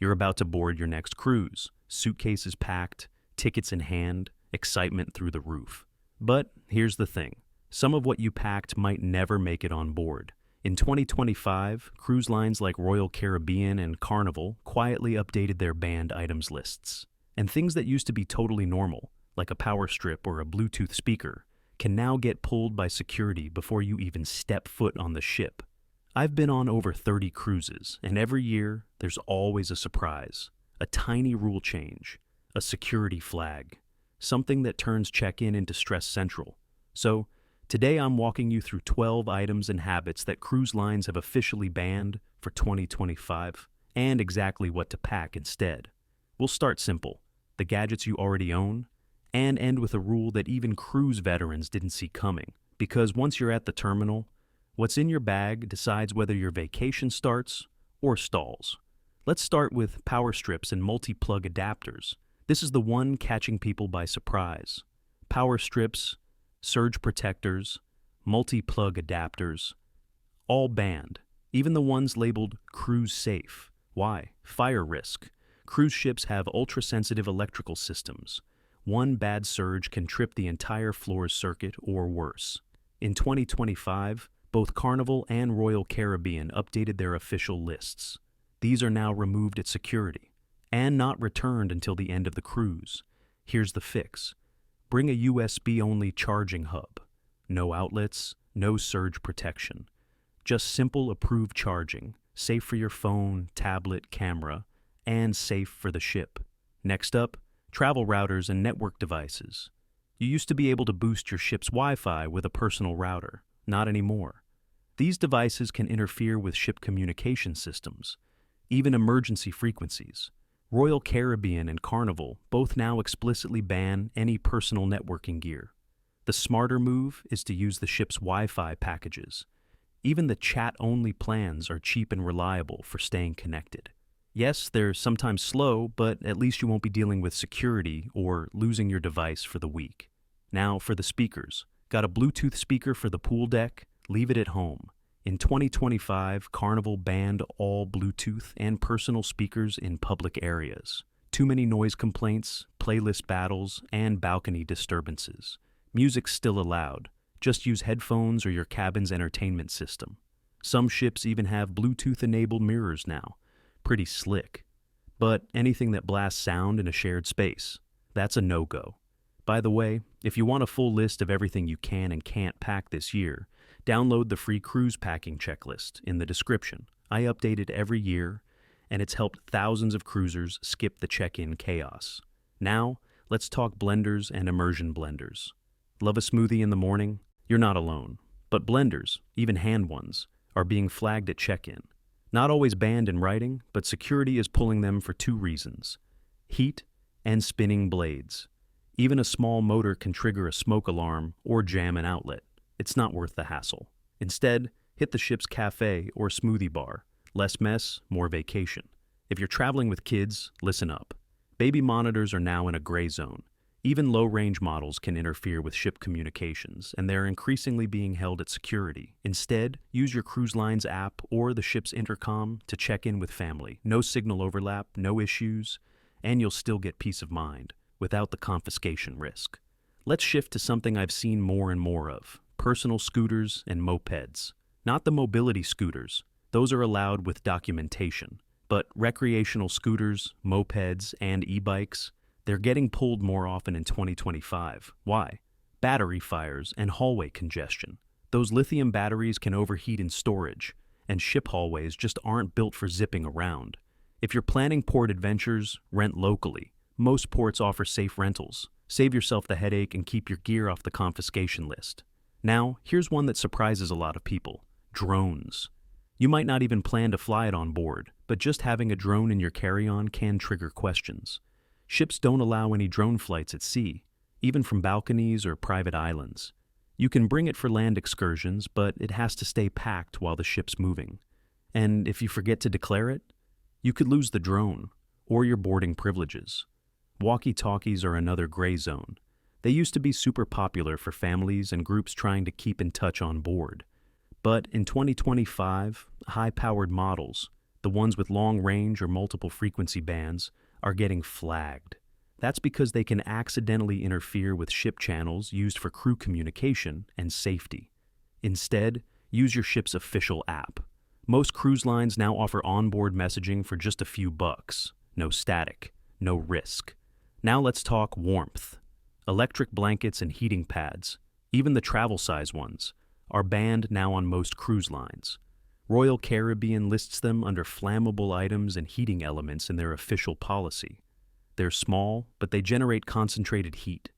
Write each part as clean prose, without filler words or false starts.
You're about to board your next cruise, suitcases packed, tickets in hand, excitement through the roof. But here's the thing. Some of what you packed might never make it on board. In 2025, cruise lines like Royal Caribbean and Carnival quietly updated their banned items lists. And things that used to be totally normal, like a power strip or a Bluetooth speaker, can now get pulled by security before you even step foot on the ship. I've been on over 30 cruises, and every year there's always a surprise, a tiny rule change, a security flag, something that turns check-in into stress central. So, today I'm walking you through 12 items and habits that cruise lines have officially banned for 2025, and exactly what to pack instead. We'll start simple, the gadgets you already own, and end with a rule that even cruise veterans didn't see coming, because once you're at the terminal, what's in your bag decides whether your vacation starts or stalls. Let's start with power strips and multi-plug adapters. This is the one catching people by surprise. Power strips, surge protectors, multi-plug adapters, all banned, even the ones labeled cruise safe. Why? Fire risk. Cruise ships have ultra-sensitive electrical systems. One bad surge can trip the entire floor's circuit or worse. In 2025, both Carnival and Royal Caribbean updated their official lists. These are now removed at security and not returned until the end of the cruise. Here's the fix. Bring a USB-only charging hub. No outlets, no surge protection. Just simple approved charging, safe for your phone, tablet, camera, and safe for the ship. Next up, travel routers and network devices. You used to be able to boost your ship's Wi-Fi with a personal router. Not anymore. These devices can interfere with ship communication systems, even emergency frequencies. Royal Caribbean and Carnival both now explicitly ban any personal networking gear. The smarter move is to use the ship's Wi-Fi packages. Even the chat-only plans are cheap and reliable for staying connected. Yes, they're sometimes slow, but at least you won't be dealing with security or losing your device for the week. Now for the speakers. Got a Bluetooth speaker for the pool deck? Leave it at home. In 2025, Carnival banned all Bluetooth and personal speakers in public areas. Too many noise complaints, playlist battles, and balcony disturbances. Music's still allowed. Just use headphones or your cabin's entertainment system. Some ships even have Bluetooth-enabled mirrors now. Pretty slick. But anything that blasts sound in a shared space, that's a no-go. By the way, if you want a full list of everything you can and can't pack this year, download the free cruise packing checklist in the description. I update it every year, and it's helped thousands of cruisers skip the check-in chaos. Now, let's talk blenders and immersion blenders. Love a smoothie in the morning? You're not alone. But blenders, even hand ones, are being flagged at check-in. Not always banned in writing, but security is pulling them for two reasons: heat and spinning blades. Even a small motor can trigger a smoke alarm or jam an outlet. It's not worth the hassle. Instead, hit the ship's cafe or smoothie bar. Less mess, more vacation. If you're traveling with kids, listen up. Baby monitors are now in a gray zone. Even low-range models can interfere with ship communications, and they're increasingly being held at security. Instead, use your cruise line's app or the ship's intercom to check in with family. No signal overlap, no issues, and you'll still get peace of mind without the confiscation risk. Let's shift to something I've seen more and more of: personal scooters and mopeds. Not the mobility scooters. Those are allowed with documentation. But recreational scooters, mopeds, and e-bikes, they're getting pulled more often in 2025. Why? Battery fires and hallway congestion. Those lithium batteries can overheat in storage, and ship hallways just aren't built for zipping around. If you're planning port adventures, rent locally. Most ports offer safe rentals. Save yourself the headache and keep your gear off the confiscation list. Now, here's one that surprises a lot of people: drones. You might not even plan to fly it on board, but just having a drone in your carry-on can trigger questions. Ships don't allow any drone flights at sea, even from balconies or private islands. You can bring it for land excursions, but it has to stay packed while the ship's moving. And if you forget to declare it, you could lose the drone or your boarding privileges. Walkie-talkies are another gray zone. They used to be super popular for families and groups trying to keep in touch on board. But in 2025, high-powered models, the ones with long range or multiple frequency bands, are getting flagged. That's because they can accidentally interfere with ship channels used for crew communication and safety. Instead, use your ship's official app. Most cruise lines now offer onboard messaging for just a few bucks. No static, no risk. Now let's talk warmth. Electric blankets and heating pads, even the travel size ones, are banned now on most cruise lines. Royal Caribbean lists them under flammable items and heating elements in their official policy. They're small, but they generate concentrated heat.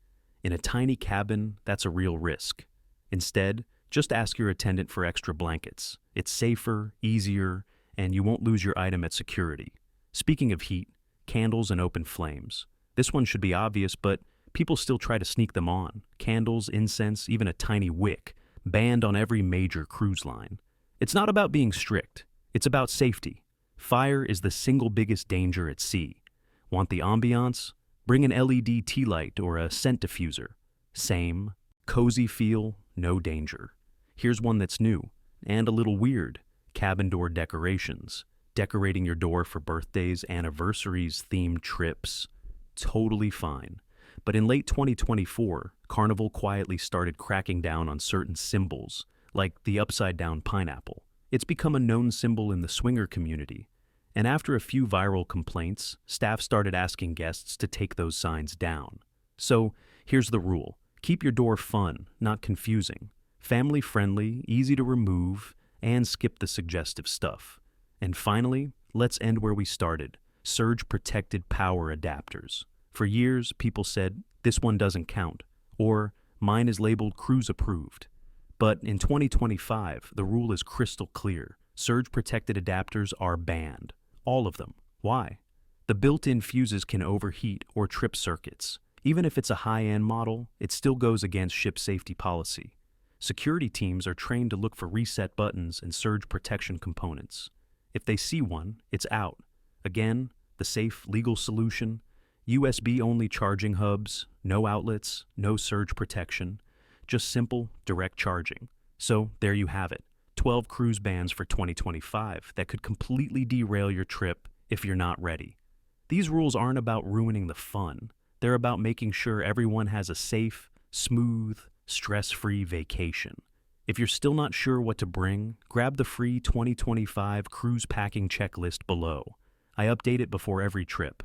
In a tiny cabin, that's a real risk. Instead, just ask your attendant for extra blankets. It's safer, easier, and you won't lose your item at security. Speaking of heat, candles and open flames. This one should be obvious, but people still try to sneak them on. Candles, incense, even a tiny wick, banned on every major cruise line. It's not about being strict. It's about safety. Fire is the single biggest danger at sea. Want the ambiance? Bring an LED tea light or a scent diffuser. Same, cozy feel, no danger. Here's one that's new, and a little weird. Cabin door decorations. Decorating your door for birthdays, anniversaries, themed trips. Totally fine. But in late 2024, Carnival quietly started cracking down on certain symbols, like the upside-down pineapple. It's become a known symbol in the swinger community. And after a few viral complaints, staff started asking guests to take those signs down. So, here's the rule. Keep your door fun, not confusing. Family-friendly, easy to remove, and skip the suggestive stuff. And finally, let's end where we started. Surge-protected power adapters. For years, people said, this one doesn't count, or mine is labeled cruise approved. But in 2025, the rule is crystal clear. Surge-protected adapters are banned. All of them. Why? The built-in fuses can overheat or trip circuits. Even if it's a high-end model, it still goes against ship safety policy. Security teams are trained to look for reset buttons and surge protection components. If they see one, it's out. Again, the safe, legal solution: USB-only charging hubs, no outlets, no surge protection, just simple, direct charging. So there you have it, 12 cruise bans for 2025 that could completely derail your trip if you're not ready. These rules aren't about ruining the fun. They're about making sure everyone has a safe, smooth, stress-free vacation. If you're still not sure what to bring, grab the free 2025 cruise packing checklist below. I update it before every trip.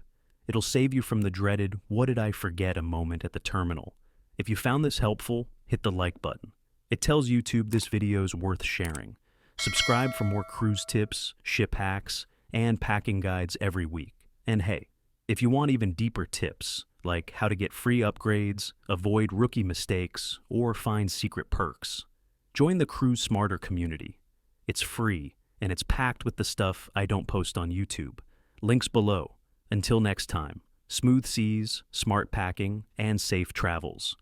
It'll save you from the dreaded "what did I forget" a moment at the terminal. If you found this helpful, hit the like button. It tells YouTube this video is worth sharing. Subscribe for more cruise tips, ship hacks, and packing guides every week. And hey, if you want even deeper tips, like how to get free upgrades, avoid rookie mistakes, or find secret perks, join the Cruise Smarter community. It's free, and it's packed with the stuff I don't post on YouTube. Links below. Until next time, smooth seas, smart packing, and safe travels.